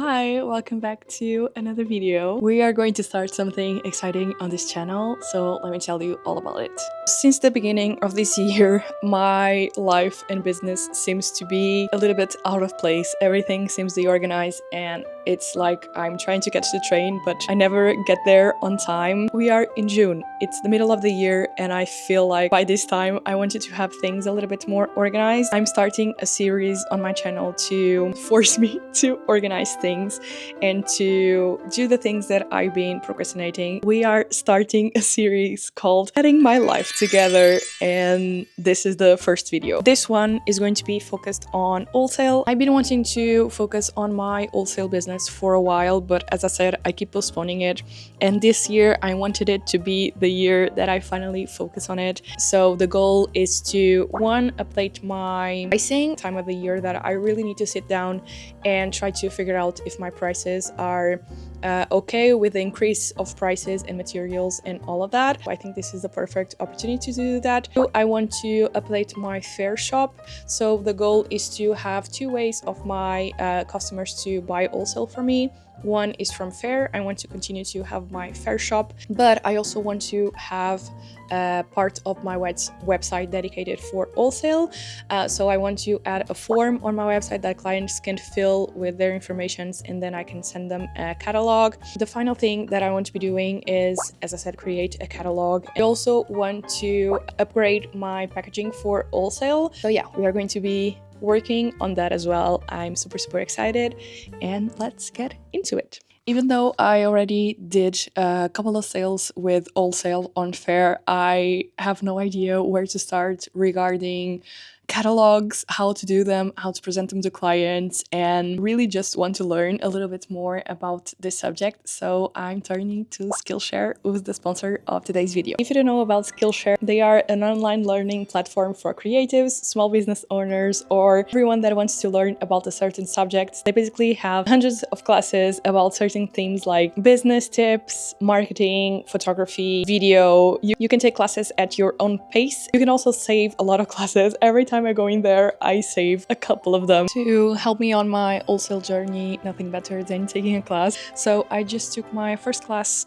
Hi, welcome back to another video. We are going to start something exciting on this channel, so let me tell you all about it. Since the beginning of this year, my life and business seems to be a little bit out of place. Everything seems deorganized and it's like I'm trying to catch the train, but I never get there on time. We are in June. It's the middle of the year and I feel like by this time I wanted to have things a little bit more organized. I'm starting a series on my channel to force me to organize things and to do the things that I've been procrastinating. We are starting a series called Getting My Life Together, and this is the first video. This one is going to be focused on wholesale. I've been wanting to focus on my wholesale business for a while, but as I said, I keep postponing it. And this year I wanted it to be the year that I finally focus on it. So the goal is to, one, update my pricing, time of the year that I really need to sit down and try to figure out if my prices are okay with the increase of prices and materials and all of that. I think this is the perfect opportunity to do that. I want to update my Faire shop. So the goal is to have two ways of my customers to buy wholesale from me. One is from Faire. I want to continue to have my Faire shop, but I also want to have part of my website dedicated for wholesale. So I want to add a form on my website that clients can fill with their informations, and then I can send them a catalog. The final thing that I want to be doing is, as I said, create a catalog. I also want to upgrade my packaging for wholesale. So yeah, we are going to be working on that as well. I'm super excited, and let's get into it. Even though I already did a couple of sales with wholesale on Faire, I have no idea where to start regarding catalogs, how to do them, how to present them to clients, and really just want to learn a little bit more about this subject. So I'm turning to Skillshare, who's the sponsor of today's video. If you don't know about Skillshare, they are an online learning platform for creatives, small business owners, or everyone that wants to learn about a certain subject. They basically have hundreds of classes about certain themes like business tips, marketing, photography, video. You can take classes at your own pace. You can also save a lot of classes. Every time I go in there, I save a couple of them. To help me on my wholesale journey, nothing better than taking a class. So I just took my first class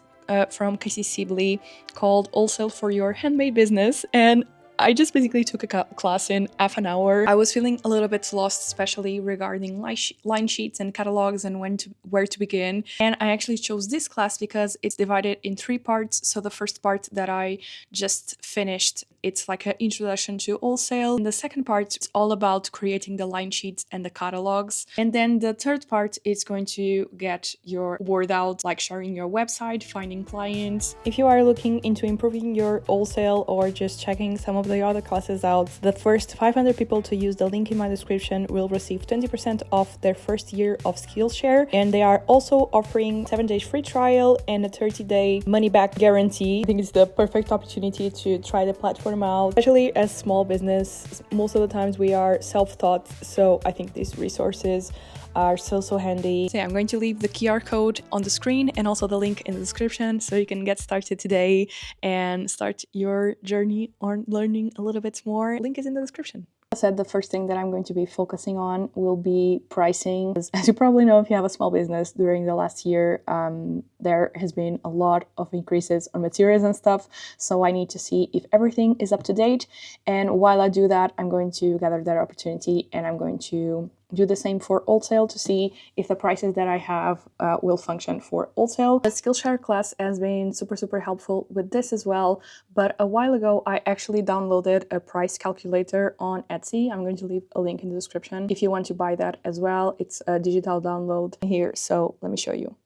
from Casey Sibley called Wholesale for Your Handmade Business, and I just basically took a class in half an hour. I was feeling a little bit lost, especially regarding line sheets and catalogs and where to begin. And I actually chose this class because it's divided in 3 parts. So the first part that I just finished, it's like an introduction to wholesale. And the second part is all about creating the line sheets and the catalogs. And then the third part is going to get your word out, like sharing your website, finding clients. If you are looking into improving your wholesale or just checking some of the other classes out, the first 500 people to use the link in my description will receive 20% off their first year of Skillshare. And they are also offering 7 days free trial and a 30-day money-back guarantee. I think it's the perfect opportunity to try the platform out, especially as small business. Most of the times we are self-taught, so I think these resources are so handy. So yeah, I'm going to leave the QR code on the screen and also the link in the description so you can get started today and start your journey on learning a little bit more. Link is in the description. I said the first thing that I'm going to be focusing on will be pricing. As you probably know, if you have a small business, during the last year, there has been a lot of increases on materials and stuff. So I need to see if everything is up to date. And while I do that, I'm going to gather that opportunity and I'm going to do the same for wholesale to see if the prices that I have will function for wholesale. The Skillshare class has been super helpful with this as well, but a while ago I actually downloaded a price calculator on Etsy. I'm going to leave a link in the description if you want to buy that as well. It's a digital download here, so let me show you.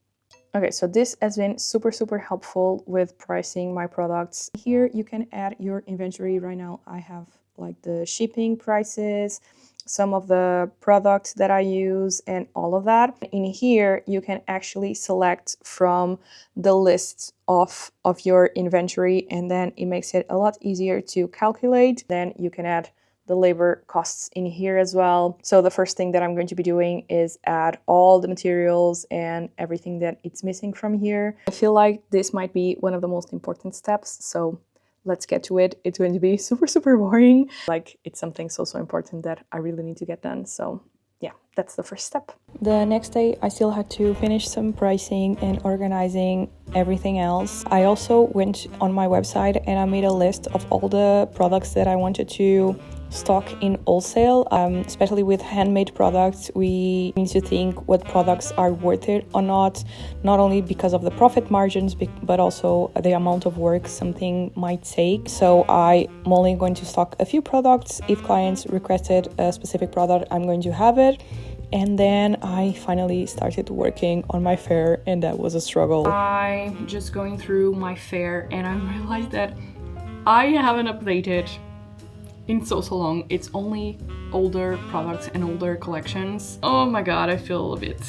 Okay, so this has been super helpful with pricing my products. Here you can add your inventory. Right now I have like the shipping prices, some of the products that I use and all of that. In here, you can actually select from the list of your inventory, and then it makes it a lot easier to calculate. Then you can add the labor costs in here as well. So the first thing that I'm going to be doing is add all the materials and everything that it's missing from here. I feel like this might be one of the most important steps, so let's get to it. It's going to be super boring. Like, it's something so important that I really need to get done. So yeah, that's the first step. The next day, I still had to finish some pricing and organizing everything else. I also went on my website and I made a list of all the products that I wanted to stock in wholesale. Especially with handmade products, we need to think what products are worth it or not only because of the profit margins, but also the amount of work something might take. So I'm only going to stock a few products. If clients requested a specific product, I'm going to have it. And then I finally started working on my Faire, and that was a struggle. I'm just going through my Faire and I realized that I haven't updated in so long. It's only older products and older collections. Oh my god, I feel a bit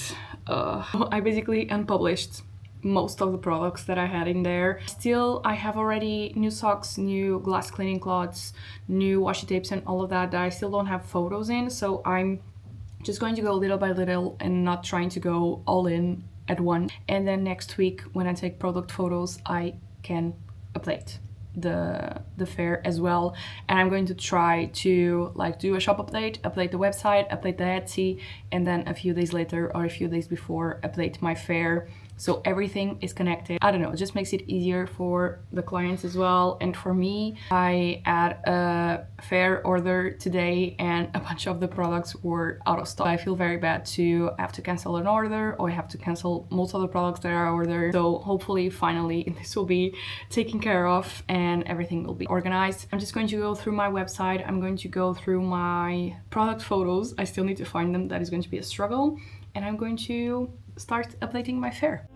I basically unpublished most of the products that I had in there. Still, I have already new socks, new glass cleaning cloths, new washi tapes and all of that I still don't have photos in, so I'm just going to go little by little and not trying to go all in at once. And then next week when I take product photos, I can update the Faire as well. And I'm going to try to like do a shop update the website, update the Etsy, and then a few days later or a few days before update my Faire. So everything is connected. I don't know, it just makes it easier for the clients as well. And for me, I had a Faire order today and a bunch of the products were out of stock. I feel very bad to have to cancel an order or I have to cancel most of the products that I ordered. So hopefully, finally, this will be taken care of and everything will be organized. I'm just going to go through my website. I'm going to go through my product photos. I still need to find them. That is going to be a struggle. And I'm going to start updating my Faire.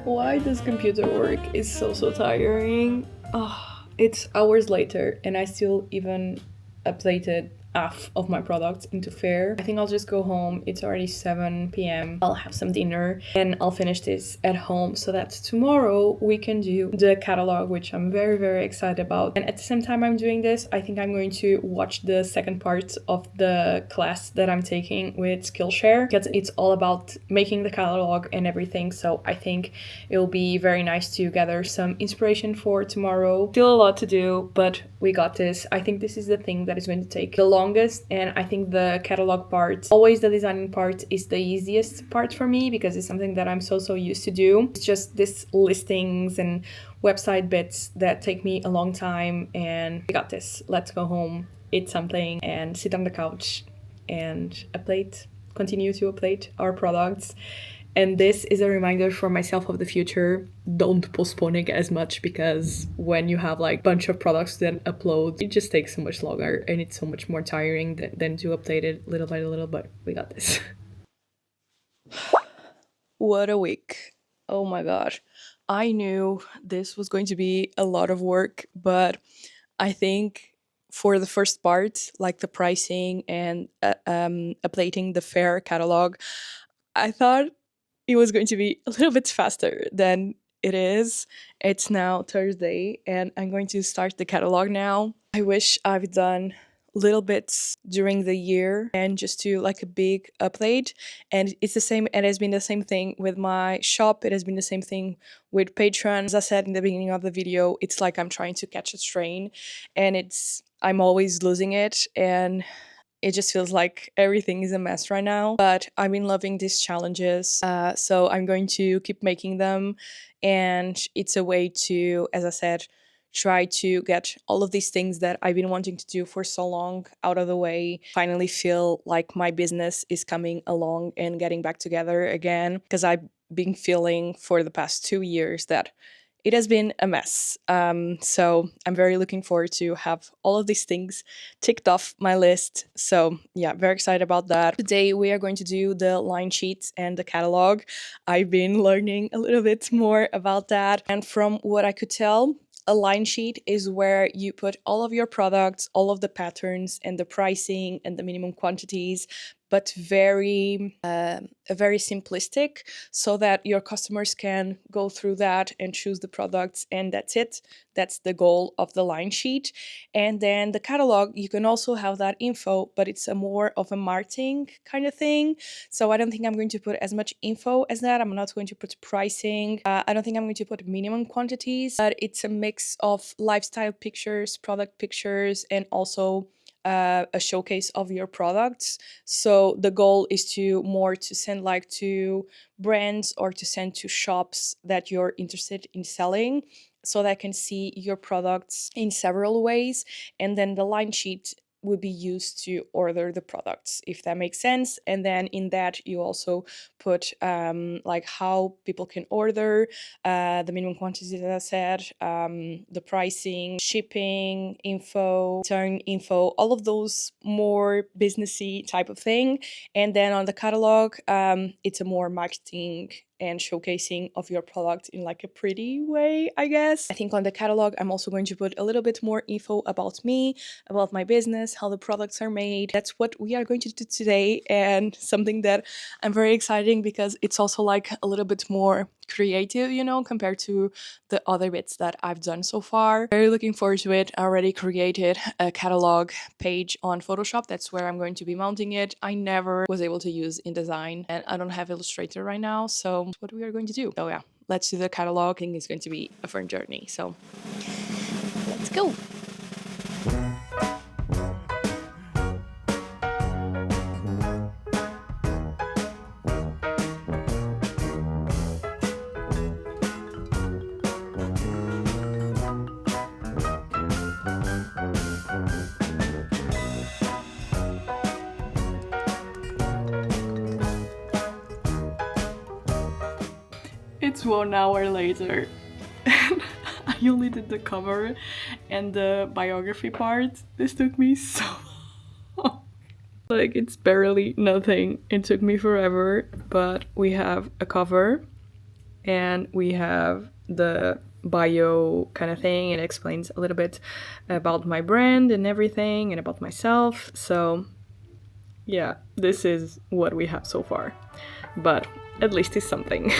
Why does computer work is so tiring? Oh, it's hours later and I still even updated half of my products into Faire. I think I'll just go home. It's already 7 p.m. I'll have some dinner and I'll finish this at home so that tomorrow we can do the catalog, which I'm very excited about. And at the same time I'm doing this, I think I'm going to watch the second part of the class that I'm taking with Skillshare, because it's all about making the catalog and everything. So I think it'll be very nice to gather some inspiration for tomorrow. Still a lot to do, but we got this. I think this is the thing that is going to take the longest, and I think the catalog part, always the designing part, is the easiest part for me because it's something that I'm so used to do. It's just this listings and website bits that take me a long time, and we got this. Let's go home, eat something, and sit on the couch and continue to update our products. And this is a reminder for myself of the future. Don't postpone it as much, because when you have like a bunch of products that upload, it just takes so much longer and it's so much more tiring than to update it little by little, but we got this. What a week. Oh my gosh. I knew this was going to be a lot of work, but I think for the first part, like the pricing and updating the Faire catalog, I thought it was going to be a little bit faster than it is. It's now Thursday and I'm going to start the catalog now. I wish I've done little bits during the year and just do like a big update. And it's the same, it has been the same thing with my shop. It has been the same thing with Patreon. As I said in the beginning of the video, it's like I'm trying to catch a train and I'm always losing it, and it just feels like everything is a mess right now. But I've been loving these challenges, so I'm going to keep making them. And it's a way to, as I said, try to get all of these things that I've been wanting to do for so long out of the way. Finally feel like my business is coming along and getting back together again, because I've been feeling for the past 2 years that it has been a mess. So I'm very looking forward to have all of these things ticked off my list. So yeah, very excited about that. Today we are going to do the line sheets and the catalog. I've been learning a little bit more about that. And from what I could tell, a line sheet is where you put all of your products, all of the patterns and the pricing and the minimum quantities, but very simplistic, so that your customers can go through that and choose the products, and that's it. That's the goal of the line sheet. And then the catalog, you can also have that info, but it's a more of a marketing kind of thing. So I don't think I'm going to put as much info as that. I'm not going to put pricing. I don't think I'm going to put minimum quantities, but it's a mix of lifestyle pictures, product pictures, and also a showcase of your products. So the goal is to send like to brands or to send to shops that you're interested in selling, so that I can see your products in several ways. And then the line sheet would be used to order the products, if that makes sense. And then in that you also put like how people can order, the minimum quantity that I said, the pricing, shipping info, return info, all of those more businessy type of thing. And then on the catalog, it's a more marketing and showcasing of your product in like a pretty way, I guess. I think on the catalog, I'm also going to put a little bit more info about me, about my business, how the products are made. That's what we are going to do today, and something that I'm very excited because it's also like a little bit more creative, you know, compared to the other bits that I've done so far. Very looking forward to it. I already created a catalog page on Photoshop. That's where I'm going to be mounting it. I never was able to use InDesign, and I don't have Illustrator right now, so that's what we are going to do. So yeah, let's do the catalog. I think it's going to be a fun journey, so let's go. It's 1 hour later, and I only did the cover and the biography part. This took me so long. Like, it's barely nothing. It took me forever, but we have a cover and we have the bio kind of thing. It explains a little bit about my brand and everything and about myself. So yeah, this is what we have so far, but at least it's something.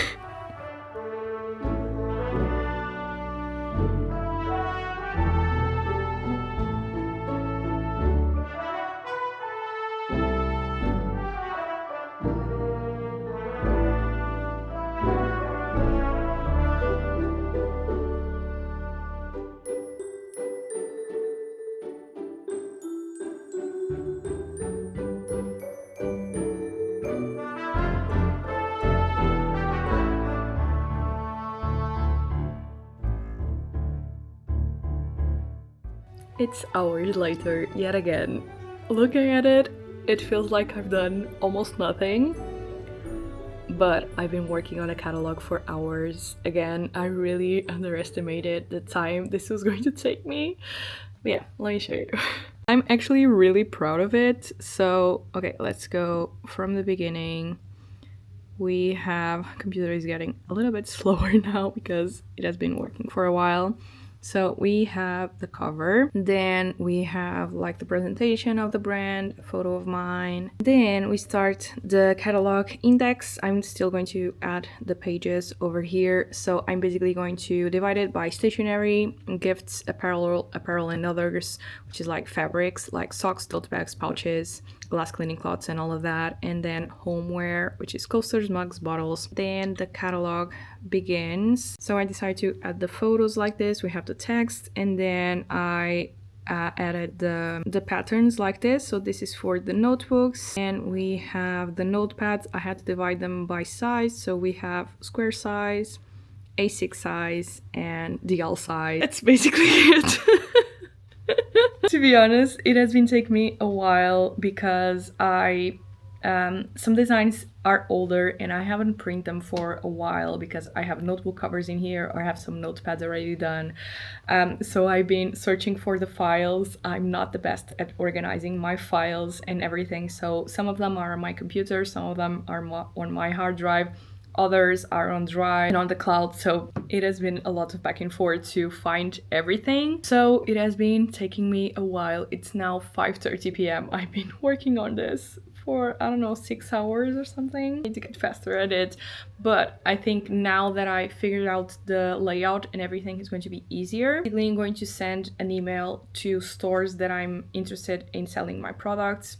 It's hours later, yet again. Looking at it, it feels like I've done almost nothing, but I've been working on a catalog for hours. Again, I really underestimated the time this was going to take me. But yeah, let me show you. I'm actually really proud of it. So, okay, let's go from the beginning. We have, computer is getting a little bit slower now because it has been working for a while. So we have the cover, then we have like the presentation of the brand, a photo of mine. Then we start the catalog index. I'm still going to add the pages over here. So I'm basically going to divide it by stationery, gifts, apparel and others, which is like fabrics, like socks, tote bags, pouches, glass cleaning cloths and all of that. And then homeware, which is coasters, mugs, bottles. Then the catalog begins. So I decided to add the photos like this. We have the text, and then I added the patterns like this. So this is for the notebooks, and we have the notepads. I had to divide them by size. So we have square size, A6 size, and DL size. That's basically it. To be honest, it has been taking me a while because some designs are older and I haven't printed them for a while because I have notebook covers in here or I have some notepads already done. So I've been searching for the files. I'm not the best at organizing my files and everything. So some of them are on my computer, some of them are on my hard drive. Others are on Drive and on the cloud, so it has been a lot of back and forth to find everything. So it has been taking me a while. It's now 5:30 p.m. I've been working on this for, I don't know, 6 hours or something. I need to get faster at it, but I think now that I figured out the layout and everything is going to be easier. I'm going to send an email to stores that I'm interested in selling my products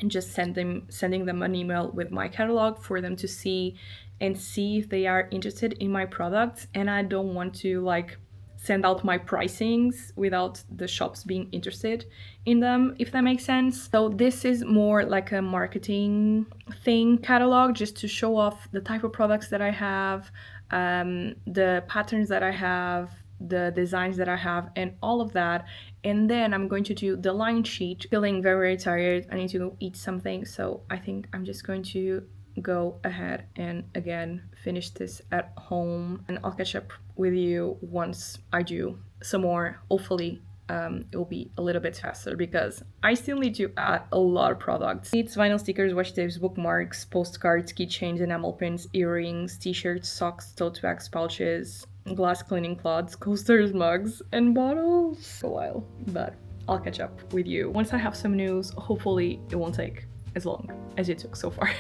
and just sending them an email with my catalog for them to see and see if they are interested in my products. And I don't want to like send out my pricings without the shops being interested in them, if that makes sense. So this is more like a marketing thing catalog, just to show off the type of products that I have, the patterns that I have, the designs that I have, and all of that. And then I'm going to do the line sheet. Feeling very, very tired. I need to go eat something, so I think I'm just going to go ahead and again finish this at home, and I'll catch up with you once I do some more. Hopefully it will be a little bit faster because I still need to add a lot of products. It's vinyl stickers, washi tapes, bookmarks, postcards, keychains, enamel pins, earrings, t-shirts, socks, tote bags, pouches, glass cleaning cloths, coasters, mugs, and bottles. A while, but I'll catch up with you once I have some news. Hopefully it won't take as long as it took so far.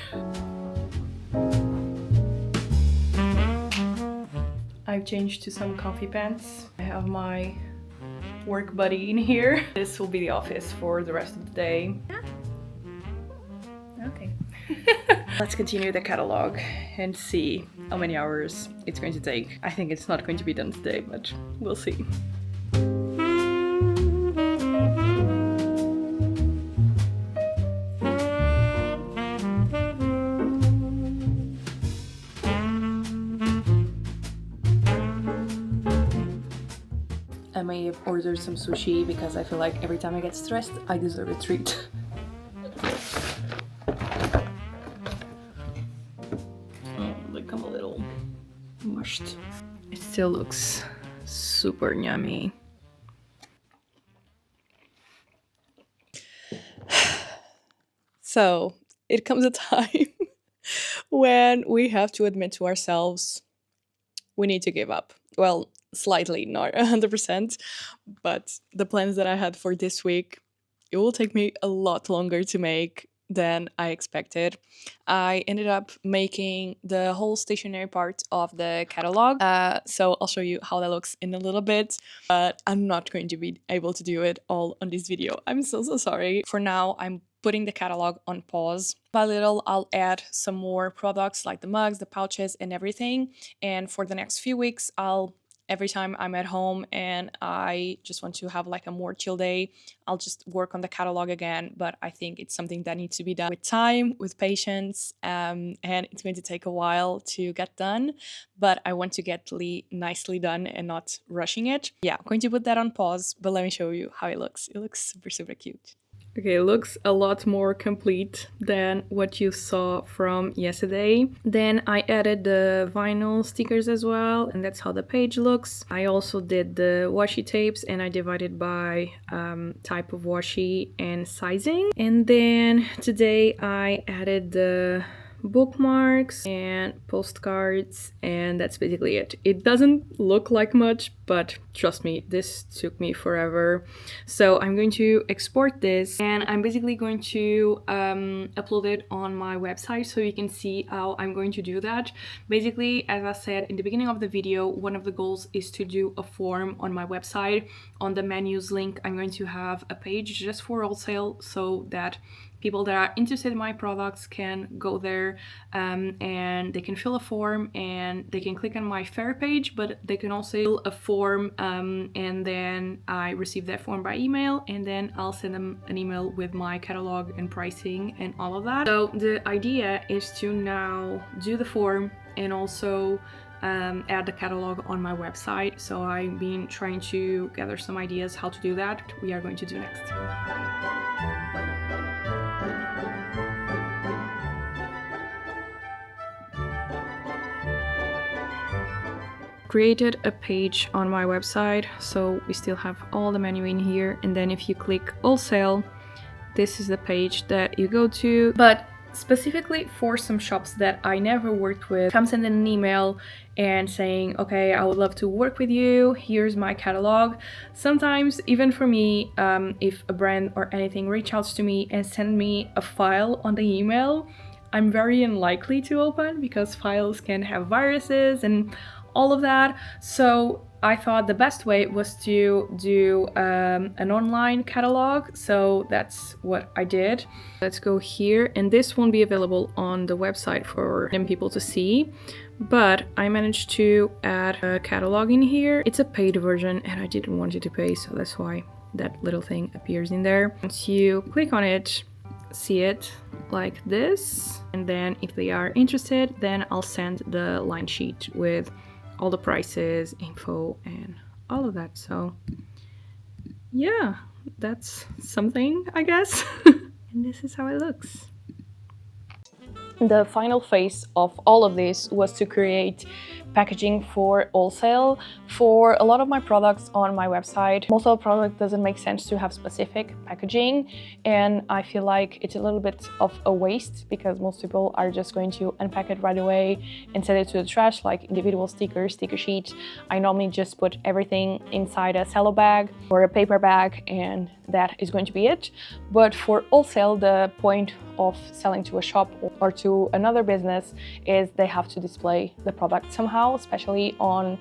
I've changed to some comfy pants. I have my work buddy in here. This will be the office for the rest of the day. Yeah. Okay. Let's continue the catalog and see how many hours it's going to take. I think it's not going to be done today, but we'll see. I may have ordered some sushi because I feel like every time I get stressed, I deserve a treat. Oh, they come a little mushed. It still looks super yummy. So, it comes a time when we have to admit to ourselves we need to give up. Well, slightly, not 100%, but the plans that I had for this week, it will take me a lot longer to make than I expected. I ended up making the whole stationery part of the catalog, so I'll show you how that looks in a little bit, but I'm not going to be able to do it all on this video. I'm so sorry. For now, I'm putting the catalog on pause. By little, I'll add some more products like the mugs, the pouches, and everything. And for the next few weeks, every time I'm at home and I just want to have like a more chill day, I'll just work on the catalog again. But I think it's something that needs to be done with time, with patience, and it's going to take a while to get done. But I want to get nicely done and not rushing it. Yeah, I'm going to put that on pause, but let me show you how it looks. It looks super, super cute. Okay, it looks a lot more complete than what you saw from yesterday. Then I added the vinyl stickers as well, and that's how the page looks. I also did the washi tapes and I divided by type of washi and sizing. And then today I added the bookmarks and postcards, and that's basically it. It doesn't look like much, but trust me, this took me forever. So I'm going to export this and I'm basically going to upload it on my website so you can see how I'm going to do that. Basically, as I said in the beginning of the video, one of the goals is to do a form on my website. On the menus link, I'm going to have a page just for wholesale so that people that are interested in my products can go there and they can fill a form and they can click on my Faire page, but they can also fill a form and then I receive that form by email and then I'll send them an email with my catalog and pricing and all of that. So the idea is to now do the form and also add the catalog on my website. So I've been trying to gather some ideas how to do that. We are going to do next. Created a page on my website, so we still have all the menu in here, and then if you click wholesale, this is the page that you go to. But specifically for some shops that I never worked with. Come send an email and saying, okay, I would love to work with you, here's my catalog. Sometimes even for me, if a brand or anything reach out to me and send me a file on the email, I'm very unlikely to open because files can have viruses and all of that. So I thought the best way was to do an online catalog, so that's what I did. Let's go here, and this won't be available on the website for people to see, but I managed to add a catalog in here. It's a paid version and I didn't want it to pay, so that's why that little thing appears in there. Once you click on it, see it like this, and then if they are interested, then I'll send the line sheet with all the prices, info, and all of that. So yeah, that's something, I guess. And this is how it looks. The final phase of all of this was to create packaging for wholesale. For a lot of my products on my website, most of the product doesn't make sense to have specific packaging, and I feel like it's a little bit of a waste because most people are just going to unpack it right away and send it to the trash, like individual stickers, sticker sheet. I normally just put everything inside a cello bag or a paper bag, and that is going to be it. But for wholesale, the point of selling to a shop or to another business is they have to display the product somehow, especially on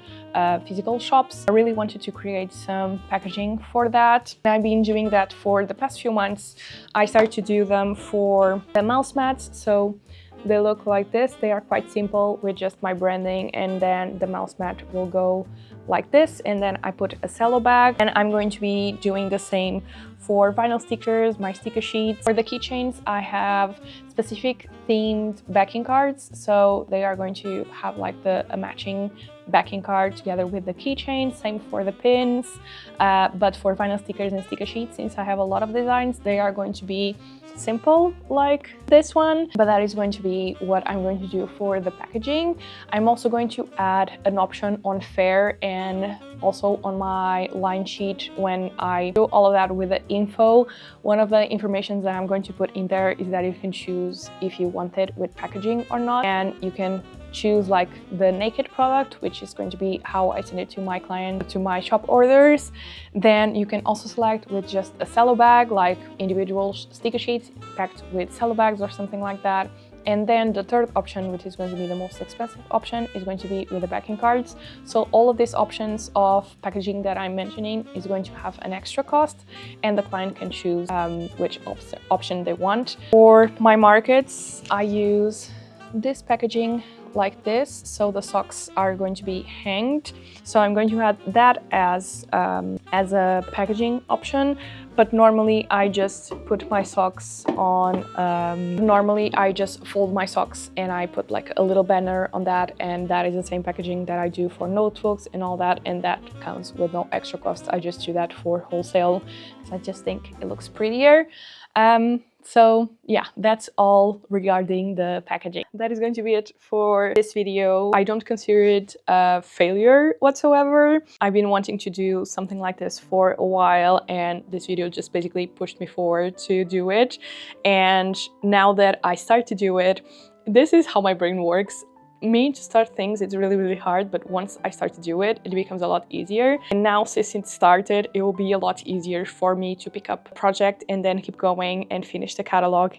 physical shops. I really wanted to create some packaging for that. I've been doing that for the past few months. I started to do them for the mouse mats, so they look like this. They are quite simple with just my branding, and then the mouse mat will go like this, and then I put a cello bag. And I'm going to be doing the same for vinyl stickers, my sticker sheets. For the keychains, I have specific themed backing cards, so they are going to have like a matching backing card together with the keychain. Same for the pins, but for vinyl stickers and sticker sheets, since I have a lot of designs, they are going to be simple like this one, but that is going to be what I'm going to do for the packaging. I'm also going to add an option on Faire and also on my line sheet when I do all of that with the info. One of the informations that I'm going to put in there is that you can choose if you want it with packaging or not, and you can choose like the naked product, which is going to be how I send it to my client, to my shop orders. Then you can also select with just a cello bag, like individual sticker sheets packed with cello bags or something like that. And then the third option, which is going to be the most expensive option, is going to be with the backing cards. So all of these options of packaging that I'm mentioning is going to have an extra cost, and the client can choose which option they want. For my markets, I use this packaging like this, so the socks are going to be hanged, so I'm going to add that as a packaging option. But normally I just put my socks on, normally I just fold my socks and I put like a little banner on that, and that is the same packaging that I do for notebooks and all that, and that counts with no extra cost. I just do that for wholesale because I just think it looks prettier. So yeah, that's all regarding the packaging. That is going to be it for this video. I don't consider it a failure whatsoever. I've been wanting to do something like this for a while, and this video just basically pushed me forward to do it. And now that I start to do it, this is how my brain works. Me to start things, it's really hard, but once I start to do it, it becomes a lot easier. And now since it started, it will be a lot easier for me to pick up a project and then keep going and finish the catalog.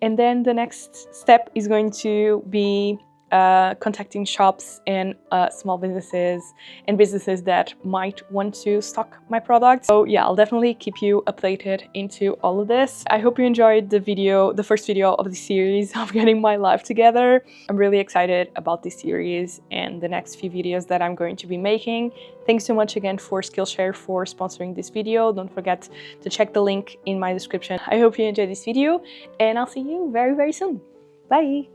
And then the next step is going to be contacting shops and small businesses and businesses that might want to stock my products. So yeah, I'll definitely keep you updated into all of this. I hope you enjoyed the video, the first video of the series of getting my life together. I'm really excited about this series and the next few videos that I'm going to be making. Thanks so much again for Skillshare for sponsoring this video. Don't forget to check the link in my description. I hope you enjoyed this video, and I'll see you very soon. Bye!